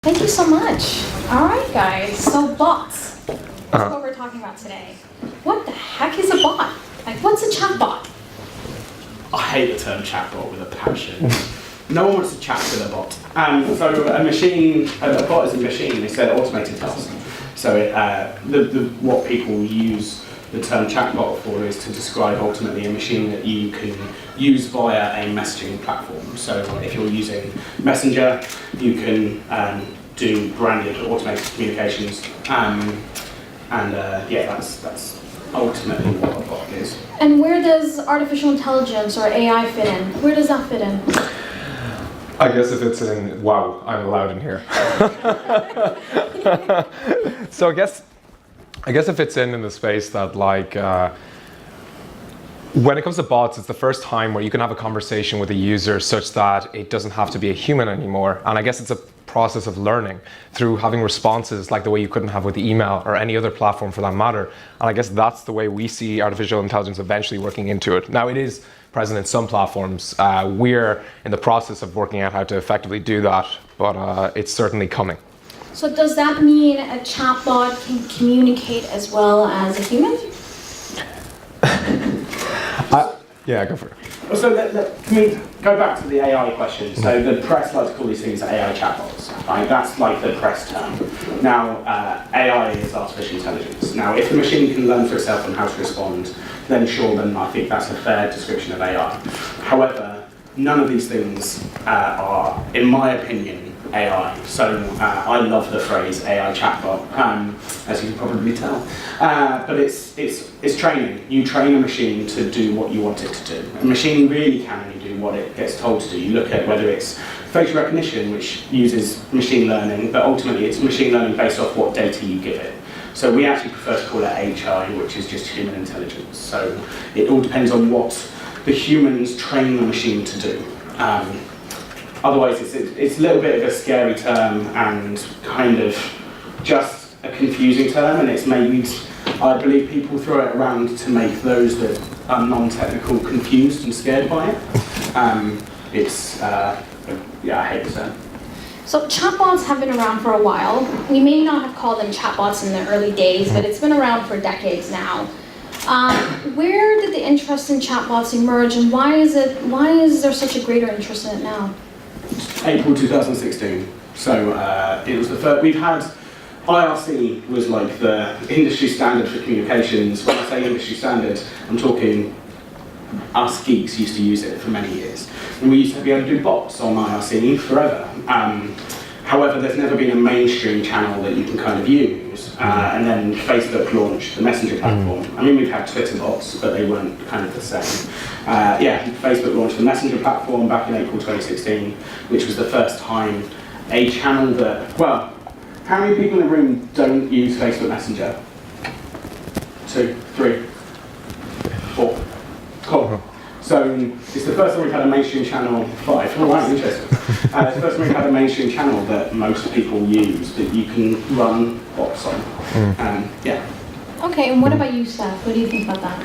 Thank you so much. All right, guys. So bots. That's what we're talking about today. What the heck is a bot? Like, what's a chatbot? I hate the term chatbot with a passion. No one wants to chat with a bot. So a bot is a machine. It's an automated task. So what people use the term chatbot for is to describe ultimately a machine that you can use via a messaging platform. So if you're using Messenger, you can do branded automated communications. That's ultimately what a bot is. And where does artificial intelligence or AI fit in? Where does that fit in? I guess if it's in, wow, I'm allowed in here. So I guess it fits in the space that when it comes to bots, it's the first time where you can have a conversation with a user such that it doesn't have to be a human anymore. And I guess it's a process of learning through having responses like the way you couldn't have with email or any other platform for that matter. And I guess that's the way we see artificial intelligence eventually working into it. Now, it is present in some platforms. We're in the process of working out how to effectively do that, but it's certainly coming. So does that mean a chatbot can communicate as well as a human? Yeah, go for it. So can we go back to the AI question? So the press like to call these things AI chatbots, right? That's like the press term. Now, AI is artificial intelligence. Now, if the machine can learn for itself on how to respond, then sure, then I think that's a fair description of AI. However, none of these things are, in my opinion, AI. So I love the phrase AI chatbot, as you can probably tell. But it's training. You train a machine to do what you want it to do. A machine really can only do what it gets told to do. You look at whether it's facial recognition, which uses machine learning, but ultimately it's machine learning based off what data you give it. So we actually prefer to call it HI, which is just human intelligence. So it all depends on what the humans train the machine to do. Otherwise, it's a little bit of a scary term and kind of just a confusing term, and it's made, I believe, people throw it around to make those that are non-technical confused and scared by it. I hate the term. So chatbots have been around for a while. We may not have called them chatbots in the early days, but it's been around for decades now. Where did the interest in chatbots emerge, and why is there such a greater interest in it now? April 2016. So it was the first. We've had IRC was like the industry standard for communications. When I say industry standard, I'm talking us geeks used to use it for many years. And we used to be able to do bots on IRC forever. However, there's never been a mainstream channel that you can kind of use. And then Facebook launched the Messenger platform. I mean, we've had Twitter bots, but they weren't kind of the same. Facebook launched the Messenger platform back in April 2016, which was the first time a channel that, well, how many people in the room don't use Facebook Messenger? 2, 3, 4. Cool. So it's the first time we've had a mainstream channel, 5. Oh, wow, interesting. It's the first time we've had a mainstream channel that most people use, that you can run bots on. Okay, and what about you, Seth? What do you think about that?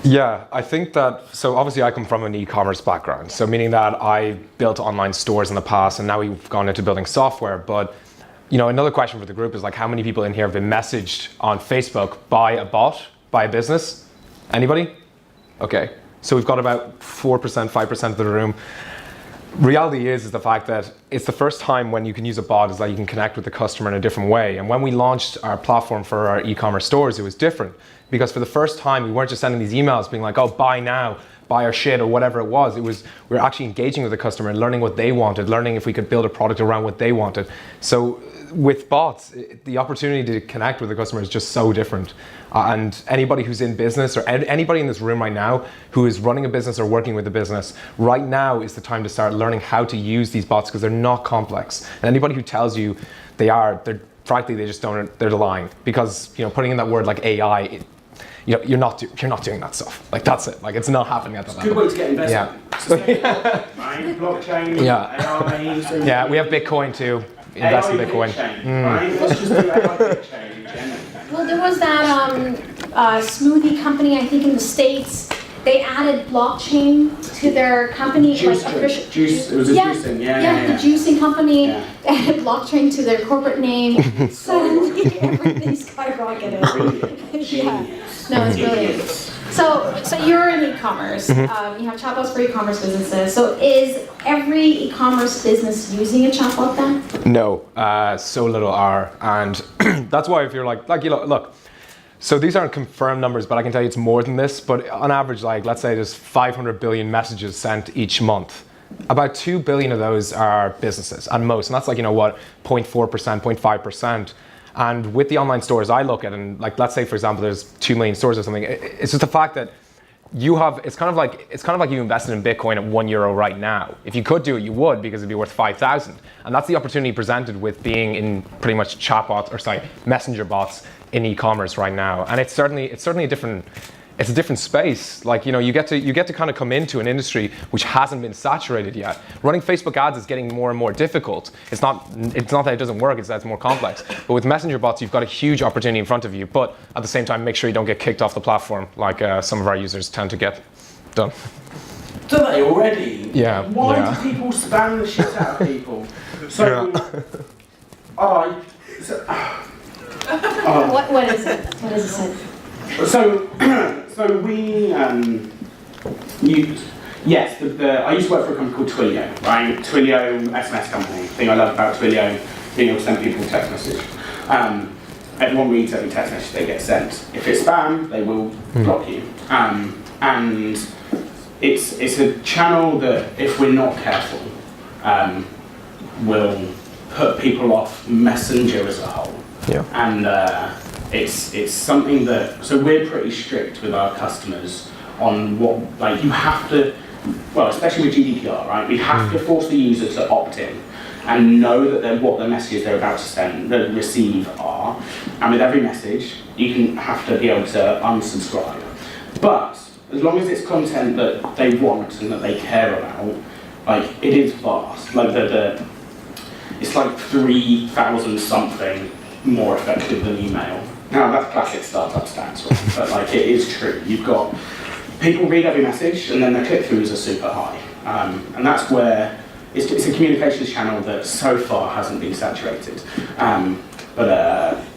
Yeah, I think that, so obviously I come from an e-commerce background, so meaning that I built online stores in the past, and now we've gone into building software. But another question for the group is like, how many people in here have been messaged on Facebook by a bot, by a business? Anybody? Okay. So we've got about 4%, 5% of the room. Reality is the fact that it's the first time when you can use a bot is that you can connect with the customer in a different way. And when we launched our platform for our e-commerce stores, it was different. Because for the first time, we weren't just sending these emails being like, oh, buy now, buy our shit, or whatever it was. We were actually engaging with the customer and learning what they wanted, learning if we could build a product around what they wanted. So with bots, the opportunity to connect with the customer is just so different. And anybody who's in business, or anybody in this room right now who is running a business or working with a business, right now is the time to start learning how to use these bots, because they're not complex. And anybody who tells you they're frankly, they just don't, they're lying. Because putting in that word like AI, you're not doing that stuff. Like, that's it. Like, it's not happening at that level. Good way to get investment. Yeah. Blockchain, AI. Yeah, we have Bitcoin too. Invest in Bitcoin. Right? Let's just do AI blockchain in general. Well, there was that smoothie company, I think in the States, They added blockchain to their company, Juice like drink. official. Juice. It was a juicing. Yeah. The juicing company. Yeah. They added blockchain to their corporate name. Suddenly, everything skyrocketed. Yeah. No, it's brilliant. So you're in e-commerce. You have chatbots for e-commerce businesses. So is every e-commerce business using a chatbot then? No, so little are, and that's why if you're like you know, look. So these aren't confirmed numbers, but I can tell you it's more than this. But on average, like let's say there's 500 billion messages sent each month. About 2 billion of those are businesses, and most, and that's like, you know what, 0.4%, 0.5%. And with the online stores I look at, and like let's say for example there's 2 million stores or something, it's just the fact that you have, it's kind of like you invested in Bitcoin at €1 right now. If you could do it, you would, because it'd be worth 5,000. And that's the opportunity presented with being in pretty much chatbots, or sorry, messenger bots in e-commerce right now. And it's certainly a different, it's a different space. Like, you know, you get to kind of come into an industry which hasn't been saturated yet. Running Facebook ads is getting more and more difficult. It's not that it doesn't work, it's that it's more complex. But with messenger bots, you've got a huge opportunity in front of you. But at the same time, make sure you don't get kicked off the platform like some of our users tend to get done. Do they already? Yeah. Why do people spam the shit out of people? So, What is it? What is it said? So we use, yes, I used to work for a company called Twilio, right? Twilio, SMS company. The thing I love about Twilio, being able to send people a text message. Everyone reads every text message they get sent. If it's spam, they will block you. And it's a channel that, if we're not careful, will put people off Messenger as a whole. Yeah. And it's something that, so we're pretty strict with our customers on what, like, you have to, well, especially with GDPR, right? We have to force the user to opt in and know that what the messages they're about to send, receive are. And with every message, you have to be able to unsubscribe. But as long as it's content that they want and that they care about, like, it is vast. Like it's like 3,000 something more effective than email. Now that's classic startup stats, right? But like, it is true. You've got people read every message and then their click-throughs are super high. And that's where it's a communications channel that so far hasn't been saturated.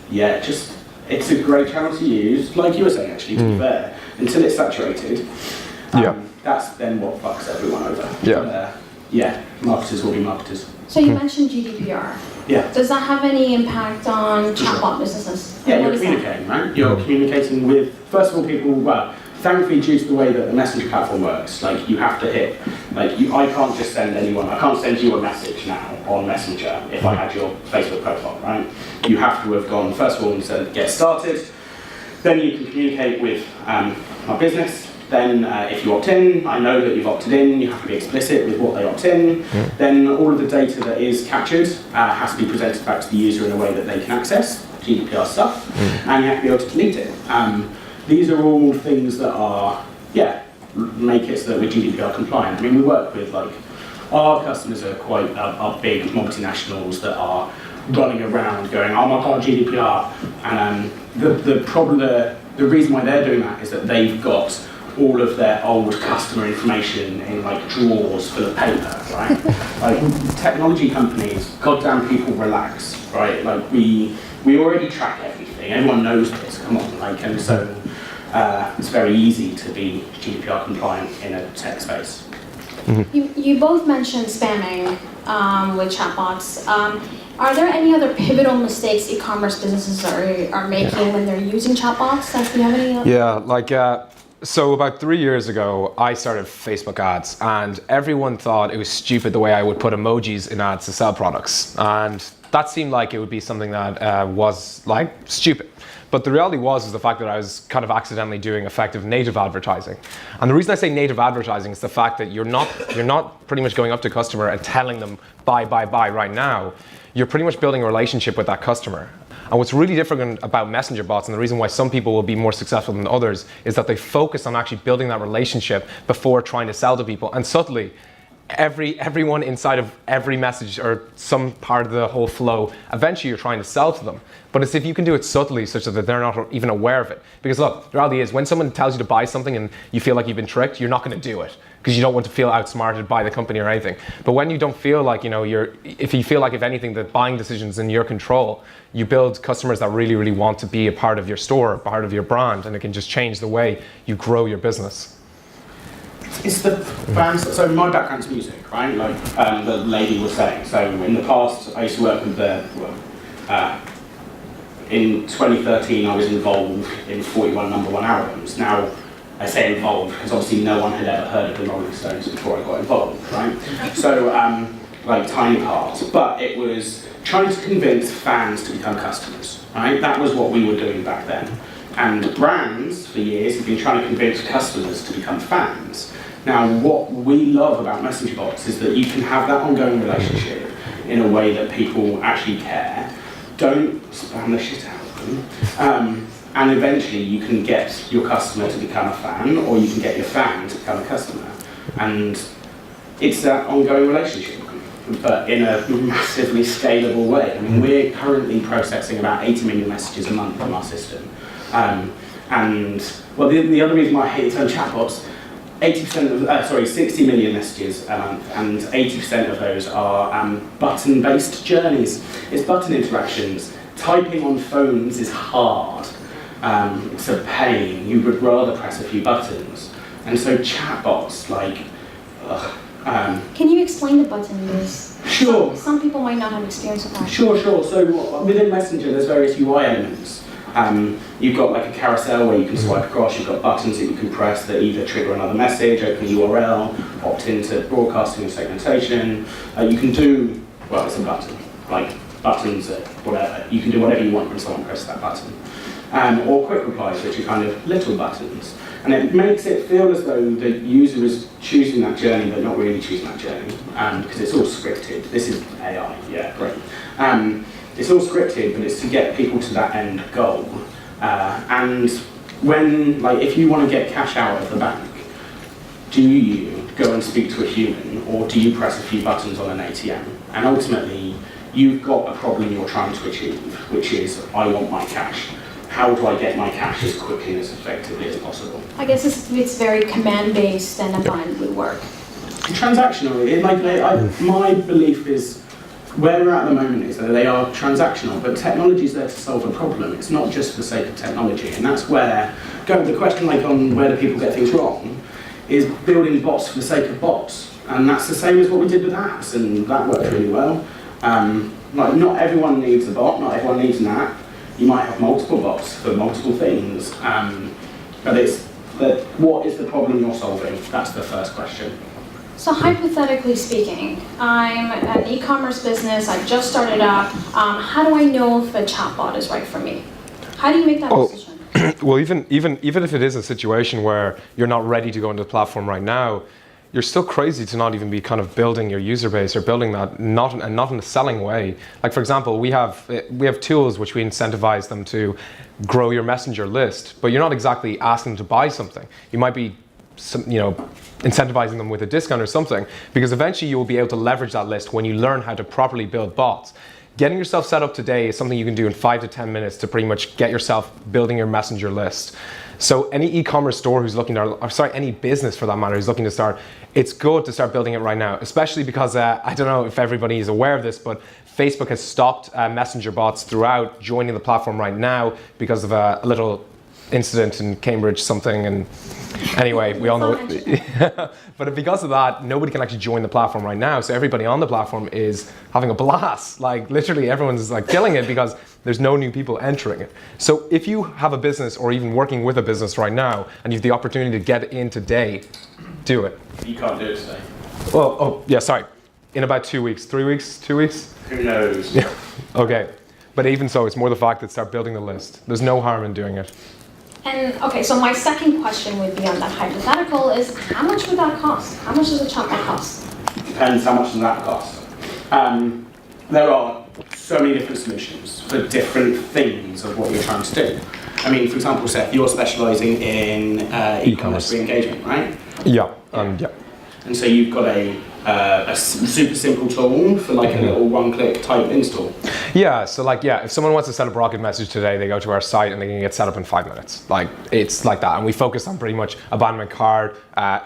Yeah, it's a great channel to use, like you were saying actually, to be fair, until it's saturated. That's then what fucks everyone over. Yeah, marketers will be marketers. So you mentioned GDPR. Yeah. Does that have any impact on chatbot businesses? Yeah, you're communicating, right? You're communicating with, first of all, people, well, thankfully due to the way that the message platform works, like, you have to hit, like, I can't just send anyone, I can't send you a message now on Messenger if I had your Facebook profile, right? You have to have gone, first of all, and said, get started, then you can communicate with my business. Then if you opt in, I know that you've opted in, you have to be explicit with what they opt in. Then all of the data that is captured has to be presented back to the user in a way that they can access, GDPR stuff, and you have to be able to delete it. These are all things that are, make it so that we're GDPR compliant. I mean, we work with, like, our customers are quite are big multinationals that are running around going, oh my God, GDPR. And the reason why they're doing that is that they've got all of their old customer information in, like, drawers full of paper, right? Like, technology companies, goddamn people, relax, right? Like, we already track everything. Everyone knows this. Come on, like, and so it's very easy to be GDPR compliant in a tech space. You both mentioned spamming with chatbots. Are there any other pivotal mistakes e-commerce businesses are making when they're using chatbots? Seth, do you have any? Yeah, like. So about 3 years ago, I started Facebook ads, and everyone thought it was stupid the way I would put emojis in ads to sell products. And that seemed like it would be something that was, like, stupid. But the reality was the fact that I was kind of accidentally doing effective native advertising. And the reason I say native advertising is the fact that you're not pretty much going up to a customer and telling them buy right now. You're pretty much building a relationship with that customer. And what's really different about messenger bots, and the reason why some people will be more successful than others, is that they focus on actually building that relationship before trying to sell to people. And subtly, everyone inside of every message or some part of the whole flow, eventually you're trying to sell to them. But it's if you can do it subtly such that they're not even aware of it. Because look, the reality is when someone tells you to buy something and you feel like you've been tricked, you're not going to do it because you don't want to feel outsmarted by the company or anything. But when you don't feel like, if you feel like, if anything, the buying decision's in your control, you build customers that really, really want to be a part of your store, a part of your brand, and it can just change the way you grow your business. It's the bands. So my background's music, right? Like the lady was saying. So in the past, I used to work with in 2013, I was involved in 41 #1 albums. Now, I say involved because obviously no one had ever heard of the Rolling Stones before I got involved, right? So, like tiny part. But it was trying to convince fans to become customers, right? That was what we were doing back then. And brands, for years, have been trying to convince customers to become fans. Now, what we love about Messenger bots is that you can have that ongoing relationship in a way that people actually care. Don't spam the shit out of them. And eventually you can get your customer to become a fan, or you can get your fan to become a customer. And it's that ongoing relationship, but in a massively scalable way. I mean, we're currently processing about 80 million messages a month on our system. And well, the other reason why I hate the term chatbots, 60 million messages a month, and 80% of those are button-based journeys. It's button interactions. Typing on phones is hard. It's a pain. You would rather press a few buttons. And so chatbots, Can you explain the button use? Sure. Some people might not have experience with that. Sure. So within Messenger, there's various UI elements. You've got like a carousel where you can swipe across, you've got buttons that you can press that either trigger another message, open a URL, opt into broadcasting and segmentation. You can do, well, it's a button, like buttons, whatever. You can do whatever you want when someone presses that button. Or quick replies, which are kind of little buttons. And it makes it feel as though the user is choosing that journey, but not really choosing that journey, because it's all scripted. This is AI, yeah, great. It's all scripted, but it's to get people to that end goal. And when, if you want to get cash out of the bank, do you go and speak to a human, or do you press a few buttons on an ATM? And ultimately, you've got a problem you're trying to achieve, which is, I want my cash. How do I get my cash as quickly and as effectively as possible? I guess it's very command-based and a bind would work. Transactional. My belief is, where we're at the moment is that they are transactional, but technology is there to solve a problem. It's not just for the sake of technology, and that's where, going to the question on where do people get things wrong, is building bots for the sake of bots. And that's the same as what we did with apps, and that worked really well. Not everyone needs a bot, not everyone needs an app. You might have multiple bots for multiple things, but it's what is the problem you're solving? That's the first question. So hypothetically speaking, I'm an e-commerce business, I just started up. How do I know if a chatbot is right for me? How do you make that decision? Well, even if it is a situation where you're not ready to go into the platform right now, you're still crazy to not even be kind of building your user base or building that not in a selling way. Like, for example, we have tools which we incentivize them to grow your messenger list, but you're not exactly asking them to buy something. You might be incentivizing them with a discount or something, because eventually you will be able to leverage that list when you learn how to properly build bots. Getting yourself set up today is something you can do in 5 to 10 minutes to pretty much get yourself building your messenger list. So any e-commerce store who's looking to, any business for that matter who's looking to start, it's good to start building it right now, especially because I don't know if everybody is aware of this, but Facebook has stopped messenger bots throughout joining the platform right now because of a little incident in Cambridge something, and anyway, we all know but because of that, nobody can actually join the platform right now, so everybody on the platform is having a blast. Like, literally everyone's killing it because there's no new people entering it. So if you have a business or even working with a business right now and you have the opportunity to get in today, do it. You can't do it today. Well, in about 2 weeks, 3 weeks, 2 weeks? Who knows? Yeah. Okay, but even so, it's more the fact that start building the list. There's no harm in doing it. And okay, so my second question would be on that hypothetical is, how much would that cost? How much does a chatbot cost? Depends how much does that cost. There are so many different solutions for different things of what you're trying to do. I mean, for example, Seth, you're specialising in e-commerce re-engagement, right? Yeah, And so you've got a a super simple tool for like a little one-click type install? Yeah, so like, yeah, if someone wants to set up RocketMessage today, they go to our site and they can get set up in 5 minutes. Like, it's like that. And we focus on pretty much abandonment cart,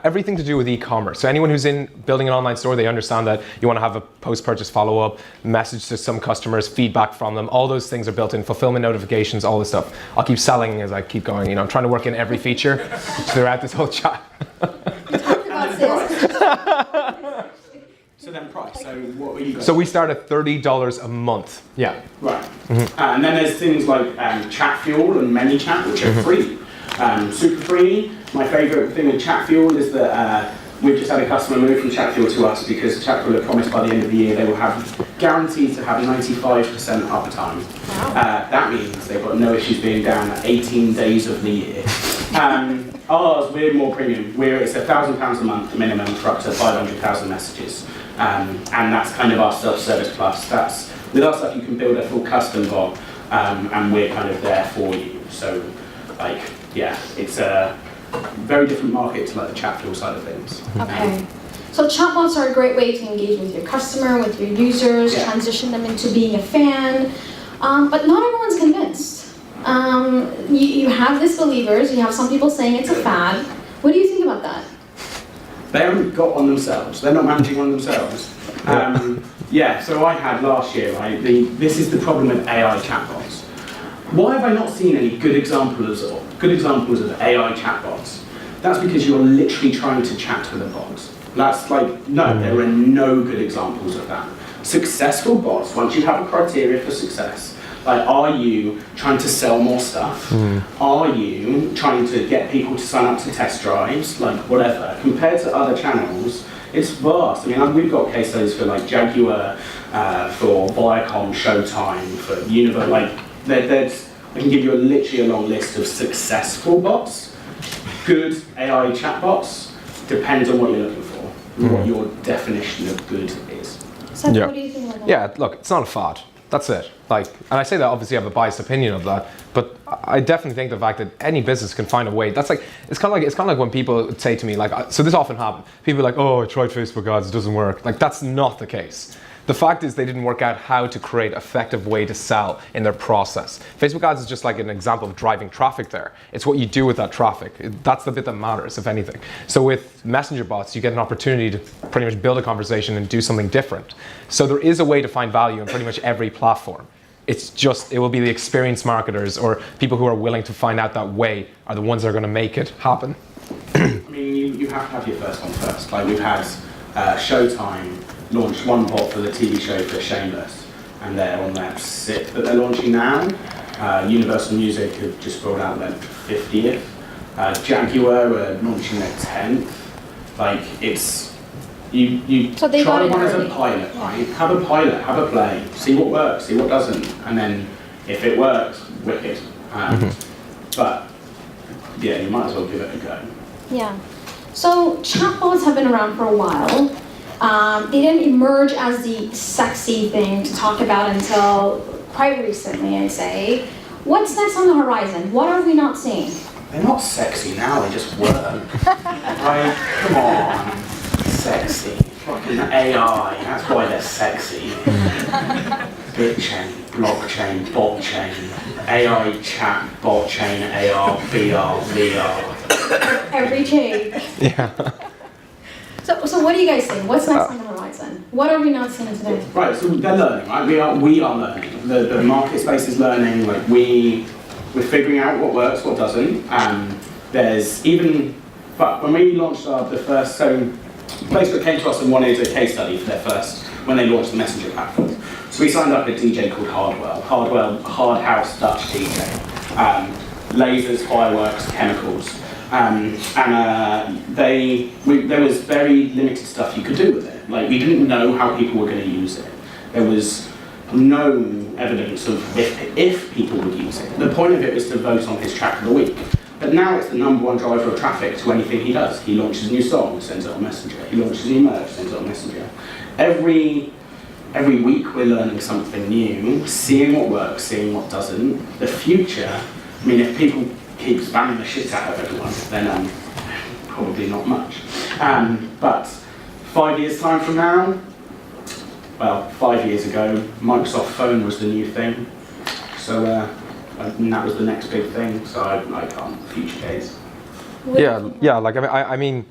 everything to do with e-commerce. So anyone who's in building an online store, they understand that you want to have a post-purchase follow-up, message to some customers, feedback from them. All those things are built in, fulfillment notifications, all this stuff. I'll keep selling as I keep going. You know, I'm trying to work in every feature throughout this whole chat. So then price, so what were you guys? So we start at $30 a month. Yeah. Right. And then there's things like Chat Fuel and ManyChat, which are free. Super free. My favorite thing with Chat Fuel is that we've just had a customer move from Chat Fuel to us because Chat Fuel had promised by the end of the year they will have guaranteed to have 95% uptime. Wow. That means they've got no issues being down 18 days of the year. Ours, we're more premium. It's £1,000 a month minimum for up to 500,000 messages. And that's kind of our self-service plus. That's, with our stuff you can build a full custom bot and we're kind of there for you. So like, yeah, it's a very different market to like the chat fuel side of things. Okay. So chatbots are a great way to engage with your customer, with your users, Yeah. transition them into being a fan, but not everyone's convinced. You have disbelievers, you have some people saying it's a fad. What do you think about that? They haven't got one themselves. They're not managing one themselves. Yeah, so I had last year, right, this is the problem with AI chatbots. Why have I not seen any good examples of AI chatbots? That's because you're literally trying to chat with a bot. That's like, no, there are no good examples of that. Successful bots, once you have a criteria for success, like, are you trying to sell more stuff? Are you trying to get people to sign up to test drives? Like, whatever. Compared to other channels, it's vast. I mean, we've got case studies for like Jaguar, for Viacom, Showtime, for Univer. Like, I can give you literally a long list of successful bots. Good AI chatbots depends on what you're looking for, what your definition of good is. Seth, Yeah. what do you think about that? Yeah, look, it's not a fad. That's it. Like, and I say that obviously I have a biased opinion of that, but I definitely think the fact that any business can find a way. That's like, it's kind of like when people say to me, like, so this often happens. People are like, oh, I tried Facebook ads, it doesn't work. Like, that's not the case. The fact is they didn't work out how to create an effective way to sell in their process. Facebook ads is just like an example of driving traffic there. It's what you do with that traffic. That's the bit that matters, if anything. So with messenger bots, you get an opportunity to pretty much build a conversation and do something different. So there is a way to find value in pretty much every platform. It's just, it will be the experienced marketers or people who are willing to find out that way are the ones that are going to make it happen. I mean, you have to have your first one first. Like, we've had Showtime launched one bot for the TV show for Shameless, and they're on their 6th that they're launching now. Universal Music have just rolled out their 50th. Jaguar are launching their 10th. Like, it's, you So they got try it one as a early. pilot, right? Have a pilot, have a play, see what works, see what doesn't, and then if it works, wicked. But yeah, you might as well give it a go. Yeah. So chatbots have been around for a while. They didn't emerge as the sexy thing to talk about until quite recently, I'd say. What's next on the horizon? What are we not seeing? They're not sexy now, they just work. Right? Come on. Sexy. Fucking AI, that's why they're sexy. Bitchain, blockchain, botchain, AI chat, botchain, AR, VR, VR. Every chain. Yeah. So what do you guys think? What's next on the horizon? What are we not seeing today? Right, so they're learning, right? We are learning. The market space is learning. Like, we're figuring out what works, what doesn't. But when we launched the first, so Facebook came to us and wanted a case study for their first, when they launched the messenger platform. So we signed up a DJ called Hardwell, Hard House Dutch DJ. Lasers, fireworks, chemicals. There was very limited stuff you could do with it. Like, we didn't know how people were going to use it. There was no evidence of if people would use it. The point of it was to vote on his track of the week. But now it's the #1 driver of traffic to anything he does. He launches a new song, sends it on Messenger. He launches a new merch, sends it on Messenger. Every week we're learning something new, seeing what works, seeing what doesn't. The future, I mean, if people keep spamming the shit out of everyone, then probably not much. But 5 years time from now, well, 5 years ago, Microsoft Phone was the new thing. So and that was the next big thing. So I can't future gaze. Yeah. Like I mean,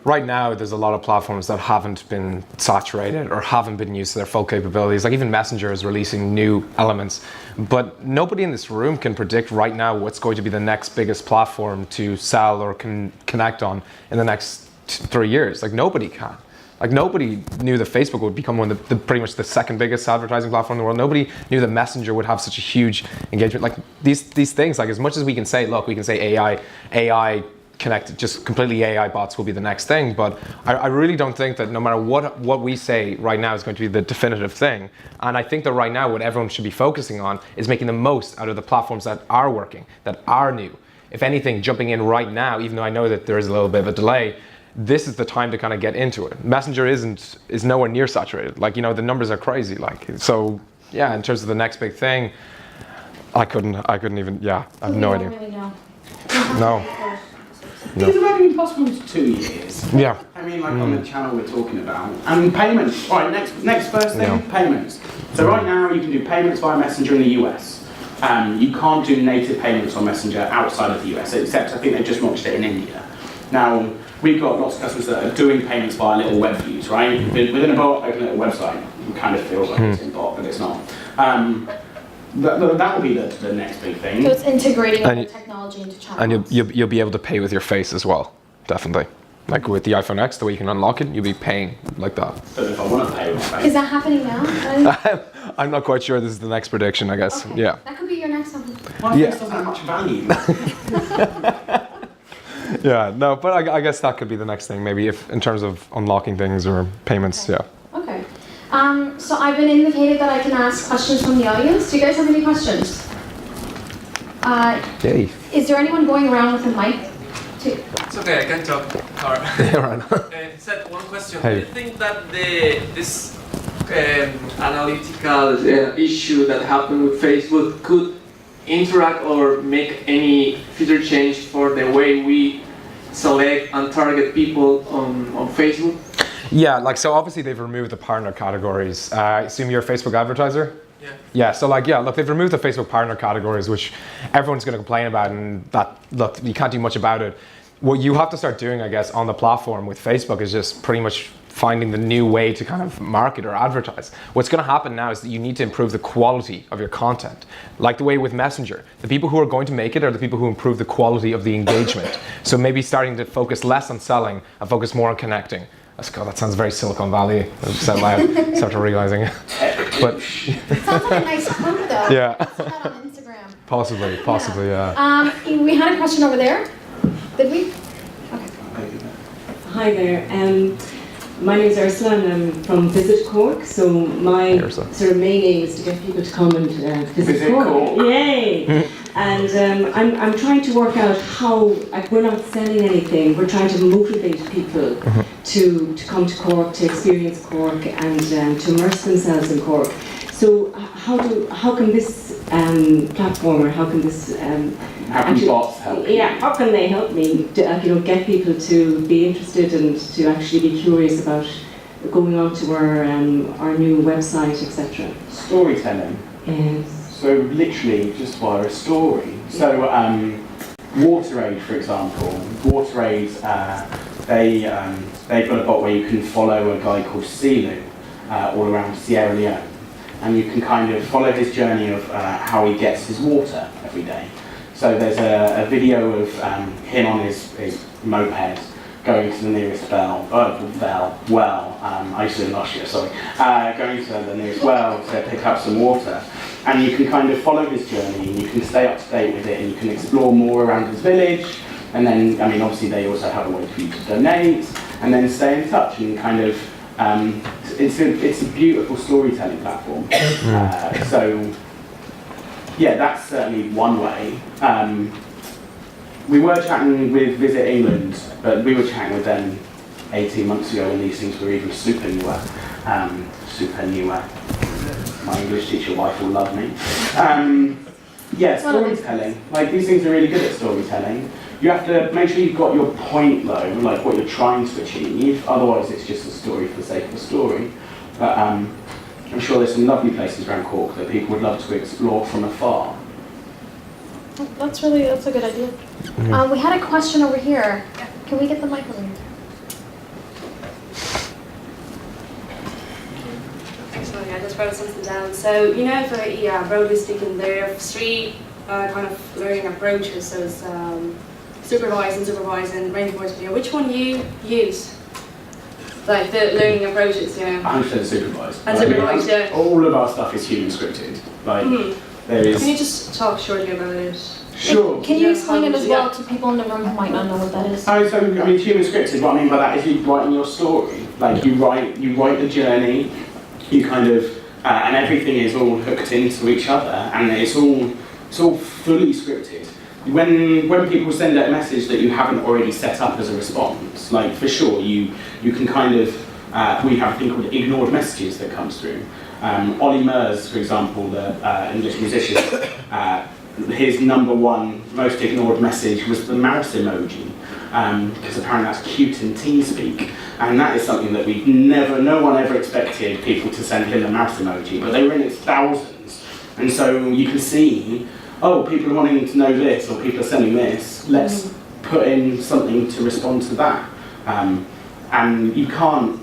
right now there's a lot of platforms that haven't been saturated or haven't been used to their full capabilities. Like even Messenger is releasing new elements, but nobody in this room can predict right now what's going to be the next biggest platform to sell or connect on in the next 3 years. Like nobody can. Like nobody knew that Facebook would become one of the pretty much the second biggest advertising platform in the world. Nobody knew that Messenger would have such a huge engagement. Like these things, like as much as we can say, look, we can say AI connected, just completely AI bots will be the next thing. But I really don't think that no matter what we say right now is going to be the definitive thing. And I think that right now what everyone should be focusing on is making the most out of the platforms that are working, that are new. If anything, jumping in right now, even though I know that there is a little bit of a delay, this is the time to kind of get into it. Messenger is nowhere near saturated. Like, you know, the numbers are crazy. Like, so yeah, in terms of the next big thing, I couldn't even, I have no idea. Really know. No. It's about been possible to 2 years. Yeah. I mean, like on the channel we're talking about. And payments. All right, next first thing, payments. So right now you can do payments via Messenger in the US. You can't do native payments on Messenger outside of the US, except I think they just launched it in India. Now, we've got lots of customers that are doing payments via little web views, right? Within a bot, open a little website. It kind of feels like it's in bot, but it's not. That will be the next big thing. So it's integrating the technology into chatbots. And you'll be able to pay with your face as well, definitely. Like with the iPhone X, the way you can unlock it, you'll be paying like that. But if I want to pay with my face. Is that happening now? I'm not quite sure. This is the next prediction, I guess. Okay. Yeah. That could be your next one. My face doesn't have much value. Yeah, no, but I guess that could be the next thing, maybe if in terms of unlocking things or payments, Okay. yeah. Okay. So I've been indicated that I can ask questions from the audience. Do you guys have any questions? Yay. Is there anyone going around with a mic? It's okay, I can talk. Yeah, right. Seth, one question. Hey. Do you think that this analytical issue that happened with Facebook could interact or make any future change for the way we select and target people on Facebook? Yeah, like so obviously they've removed the partner categories. I assume you're a Facebook advertiser? Yeah. Yeah, so like, yeah, look, they've removed the Facebook partner categories, which everyone's going to complain about, and that, look, you can't do much about it. What you have to start doing, I guess, on the platform with Facebook is just pretty much finding the new way to kind of market or advertise. What's going to happen now is that you need to improve the quality of your content. Like the way with Messenger. The people who are going to make it are the people who improve the quality of the engagement. So maybe starting to focus less on selling and focus more on connecting. God, that sounds very Silicon Valley. I just said loud, started realizing it. But Sounds like a nice quote though. yeah. Post that on Instagram. Possibly, yeah. We had a question over there. Did we? Hi there. My name is Ursula and I'm from Visit Cork. So my sort of main aim is to get people to come and visit Cork. Yay! And I'm trying to work out how, like, we're not selling anything, we're trying to motivate people to come to Cork, to experience Cork and to immerse themselves in Cork. So how can this platform, or how can this How can bots help? Yeah, how can they help me to get people to be interested and to actually be curious about going on to our new website, etc. Storytelling. Yes. So literally just via a story. So WaterAid, for example, WaterAid, they've got a bot where you can follow a guy called Silu all around Sierra Leone, and you can kind of follow his journey of how he gets his water every day. So there's a video of him on his moped going to the nearest well, I used to live in Austria, sorry, going to the nearest well to pick up some water. And you can kind of follow his journey, and you can stay up to date with it, and you can explore more around his village. And then, I mean, obviously they also have a way for you to donate, and then stay in touch and kind of, it's a beautiful storytelling platform. So, yeah, that's certainly one way. We were chatting with Visit England, but we were chatting with them 18 months ago when these things were even super newer. My English teacher wife will love me. Yeah, storytelling. Like, these things are really good at storytelling. you have to make sure you've got your point though, like what you're trying to achieve. Otherwise, it's just a story for the sake of a story. But I'm sure there's some lovely places around Cork that people would love to explore from afar. That's a good idea. We had a question over here. Can we get the mic over here? Sorry, I just wrote something down. So, for broadly speaking, there are three kind of learning approaches. So it's supervising, reinforcement video. Which one you use? Like the learning approaches, 100% supervised. And supervised, yeah. All of our stuff is human scripted. Like, there is... Can you just talk shortly about it? Sure. Can you explain it as well to people in the room who might not know what that is? Oh, so I mean, human scripted. What I mean by that is you writing your story. Like you write the journey. You kind of, and everything is all hooked into each other, and it's all fully scripted. When people send out a message that you haven't already set up as a response, like for sure, you can kind of, we have a thing called ignored messages that comes through. Ollie Murs, for example, the English musician, his #1 most ignored message was the mouse emoji, because apparently that's cute in TeamSpeak, and that is something that no one ever expected people to send him a mouse emoji, but they were in its thousands, and so you can see, oh, people are wanting to know this, or people are sending this, let's put in something to respond to that, and you can't,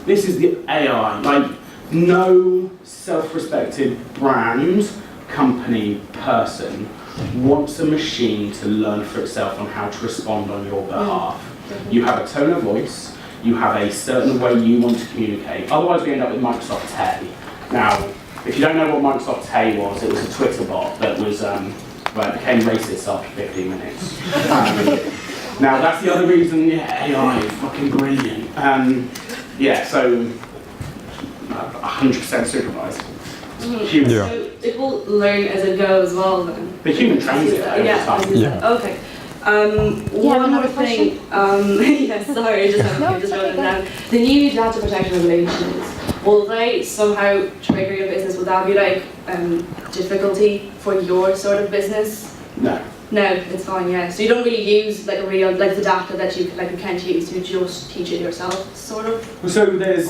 this is the AI, like, no self-respected brand, company, person wants a machine to learn for itself on how to respond on your behalf. You have a tone of voice, you have a certain way you want to communicate, otherwise we end up with Microsoft Tay. Now, if you don't know what Microsoft Tay was, it was a Twitter bot that was, it became racist after 15 minutes. Now that's the other reason, AI is fucking brilliant. So 100% supervised. Human. So it will learn as it goes as well then? The human trains it over time. Okay. One more thing. Sorry, just wrote it down. The new data protection regulations, will they somehow trigger your business? Will that be like difficulty for your sort of business? No, it's fine. Yeah. So you don't really use like the data that you can't use. You just teach it yourself, sort of. So there's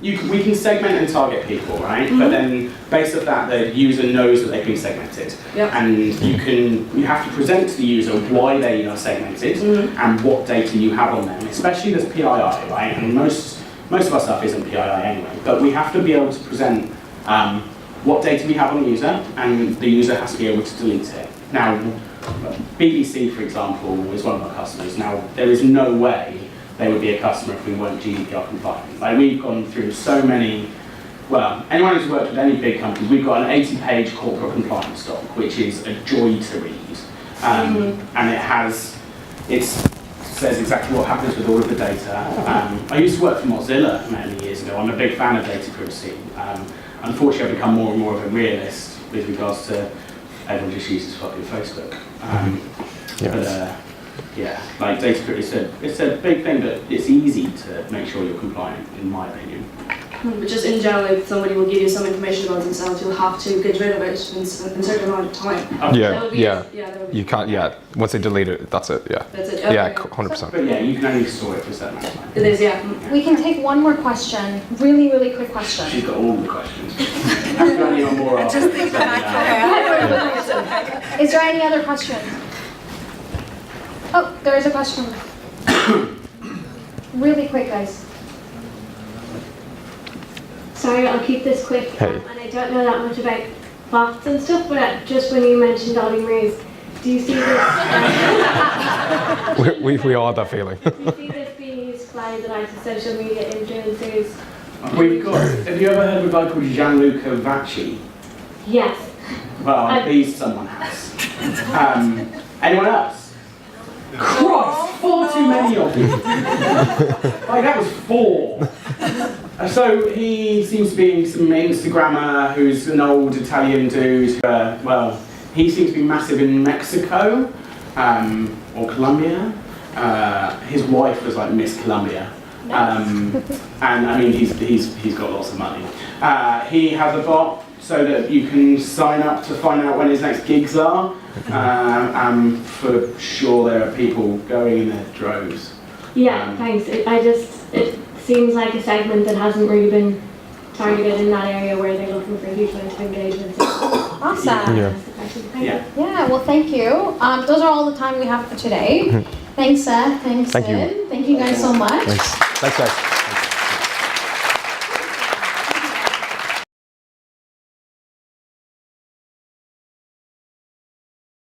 we can segment and target people, right? But then based on that, the user knows that they've been segmented, and you have to present to the user why they are segmented and what data you have on them. Especially this PII, right? And most of our stuff isn't PII anyway, but we have to be able to present what data we have on the user, and the user has to be able to delete it. Now, BBC, for example, is one of our customers. Now, there is no way they would be a customer if we weren't GDPR compliant. Like, we've gone through so many, anyone who's worked with any big company, we've got an 80-page corporate compliance doc, which is a joy to read. And it says exactly what happens with all of the data. I used to work for Mozilla many years ago. I'm a big fan of data privacy. Unfortunately, I've become more and more of a realist with regards to everyone just uses fucking Facebook. Like data privacy, it's a big thing, but it's easy to make sure you're compliant, in my opinion. But just in general, if somebody will give you some information about themselves, you'll have to get rid of it in a certain amount of time. You can't, once they delete it, that's it, That's it, okay. Yeah, 100%. But yeah, you can only store it for a certain amount of time. It is, We can take one more question, really, really quick question. She's got all the questions. After anyone more Is there any other questions? Oh, there is a question. Really quick, guys. Sorry, I'll keep this quick. Hey. And I don't know that much about bots and stuff, but just when you mentioned Ollie Murs, do you see this? we all have that feeling. Do you see this being used by the likes of social media influencers? Have you ever heard of a guy called Gianluca Vacci? Yes. Well, at least someone has. Anyone else? Christ, far too many of you. Like, that was 4. So he seems to be some Instagrammer who's an old Italian dude. He seems to be massive in Mexico or Colombia. His wife was like Miss Colombia. And I mean, he's got lots of money. He has a bot so that you can sign up to find out when his next gigs are. And for sure there are people going in their droves. Yeah, thanks. It seems like a segment that hasn't really been targeted in that area where they're looking for a huge amount of engagement. So Awesome. Yeah. Yeah, well, thank you. Those are all the time we have for today. Thanks, Seth. Thanks, Thank you. Syd. Thank you guys so much. Thanks guys.